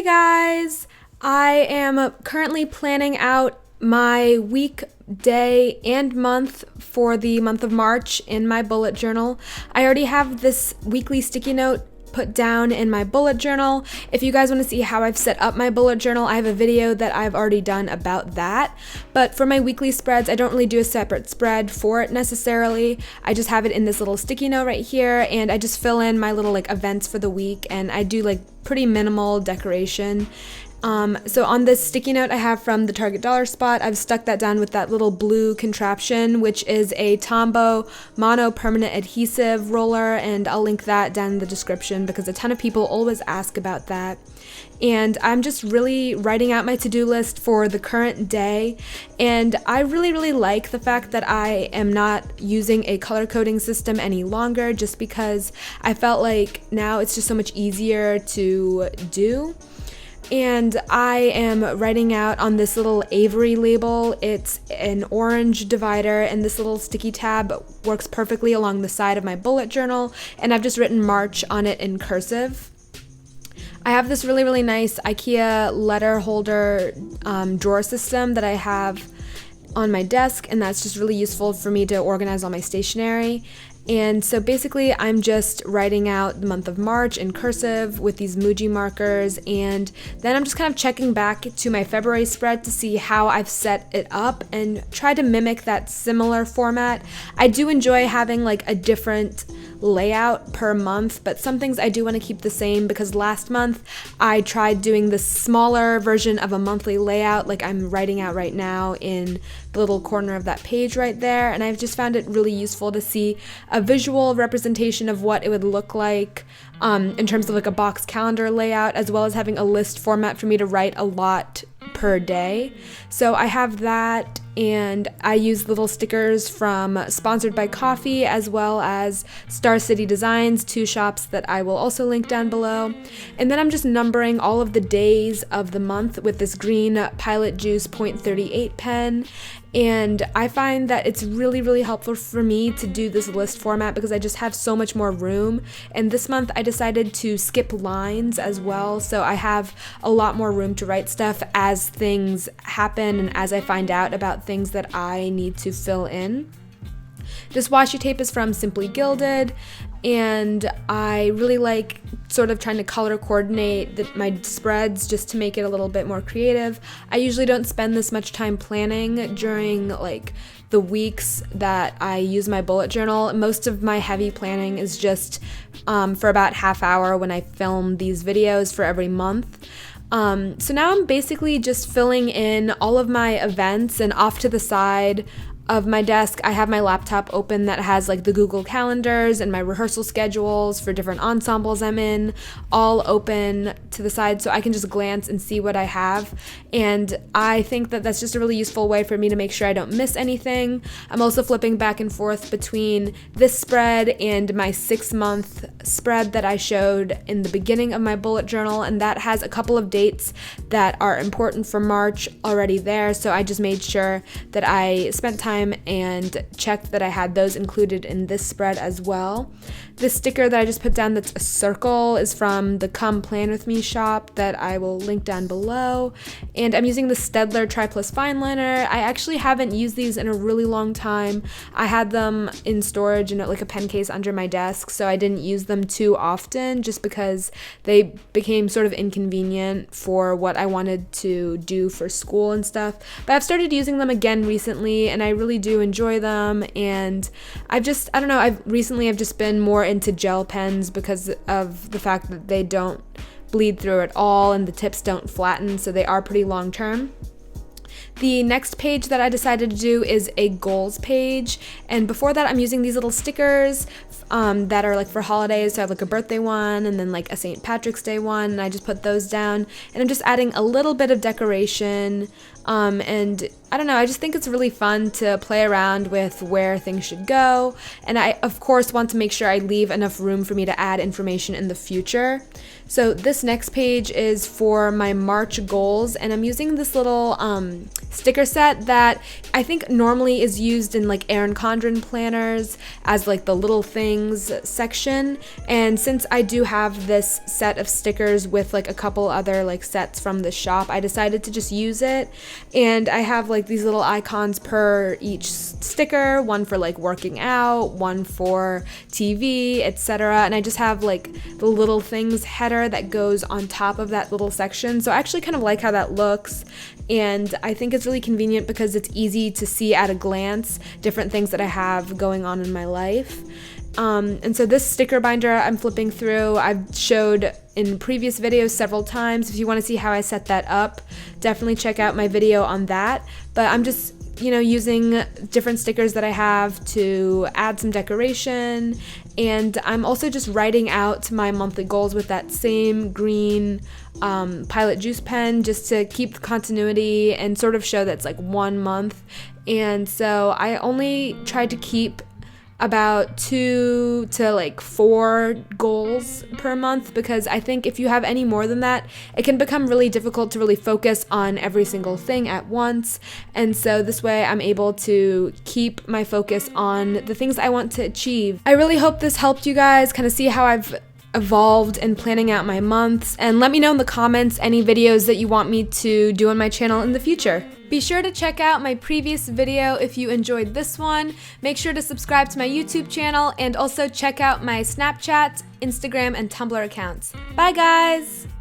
Hey guys! I am currently planning out my week, day, and month for the month of March in my bullet journal. I already have this weekly sticky note put down in my bullet journal. If you guys want to see how I've set up my bullet journal, I have a video that I've already done about that. But for my weekly spreads, I don't really do a separate spread for it necessarily. I just have it in this little sticky note right here, and I just fill in my little events for the week, and I do pretty minimal decoration. So on this sticky note I have from the Target Dollar Spot, I've stuck that down with that little blue contraption, which is a Tombow mono permanent adhesive roller, and I'll link that down in the description because a ton of people always ask about that. And I'm just really writing out my to-do list for the current day, and I really like the fact that I am not using a color coding system any longer, just because I felt like now it's just so much easier to do. And I am writing out on this little Avery label. It's an orange divider, and this little sticky tab works perfectly along the side of my bullet journal, and I've just written March on it in cursive. I have this really nice IKEA letter holder drawer system that I have on my desk, and that's just really useful for me to organize all my stationery. And so basically I'm just writing out the month of March in cursive with these Muji markers, and then I'm just kind of checking back to my February spread to see how I've set it up and try to mimic that similar format. I do enjoy having a different layout per month, but some things I do want to keep the same, because last month I tried doing the smaller version of a monthly layout like I'm writing out right now in the little corner of that page right there, and I've just found it really useful to see a visual representation of what it would look like in terms of a box calendar layout, as well as having a list format for me to write a lot per day. So I have that, and I use little stickers from Sponsored by Coffee as well as Star City Designs, two shops that I will also link down below. And then I'm just numbering all of the days of the month with this green Pilot Juice .38 pen. And I find that it's really helpful for me to do this list format because I just have so much more room. And this month I decided to skip lines as well, so I have a lot more room to write stuff as things happen and as I find out about things that I need to fill in. This washi tape is from Simply Gilded, and I really like sort of trying to color coordinate my spreads just to make it a little bit more creative. I usually don't spend this much time planning during the weeks that I use my bullet journal. Most of my heavy planning is just for about half hour when I film these videos for every month. So now I'm basically just filling in all of my events, and off to the side of my desk I have my laptop open that has the Google calendars and my rehearsal schedules for different ensembles I'm in, all open to the side so I can just glance and see what I have. And I think that that's just a really useful way for me to make sure I don't miss anything. I'm also flipping back and forth between this spread and my 6-month spread that I showed in the beginning of my bullet journal, and that has a couple of dates that are important for March already there, so I just made sure that I spent time and checked that I had those included in this spread as well. This sticker that I just put down that's a circle is from the Come Plan With Me shop that I will link down below. And I'm using the Staedtler Tri Plus Fine Liner. I actually haven't used these in a really long time. I had them in storage in a pen case under my desk, so I didn't use them too often just because they became sort of inconvenient for what I wanted to do for school and stuff. But I've started using them again recently, and I really do enjoy them. And I've just been more into gel pens because of the fact that they don't bleed through at all and the tips don't flatten, so they are pretty long term. The next page that I decided to do is a goals page, and before that I'm using these little stickers that are for holidays. So I have a birthday one and then a St. Patrick's Day one, and I just put those down, and I'm just adding a little bit of decoration, and I don't know, I just think it's really fun to play around with where things should go. And I, of course, want to make sure I leave enough room for me to add information in the future. So this next page is for my March goals, and I'm using this little sticker set that I think normally is used in like Erin Condren planners as like the little things section. And since I do have this set of stickers with like a couple other like sets from the shop, I decided to just use it. And I have like these little icons per each sticker, one for like working out, one for TV, etc. And I just have like the little things header that goes on top of that little section. So I actually kind of like how that looks, and I think it's really convenient because it's easy to see at a glance different things that I have going on in my life. And so this sticker binder I'm flipping through, I've showed in previous videos several times. If you want to see how I set that up, definitely check out my video on that. But I'm just using different stickers that I have to add some decoration, and I'm also just writing out my monthly goals with that same green Pilot Juice pen, just to keep the continuity and sort of show that it's like 1 month. And so I only tried to keep about 2 to like 4 goals per month, because I think if you have any more than that, it can become really difficult to really focus on every single thing at once. And so this way I'm able to keep my focus on the things I want to achieve. I really hope this helped you guys kind of see how I've evolved in planning out my months, and let me know in the comments any videos that you want me to do on my channel in the future. Be sure to check out my previous video if you enjoyed this one. Make sure to subscribe to my YouTube channel, and also check out my Snapchat, Instagram, and Tumblr accounts. Bye guys!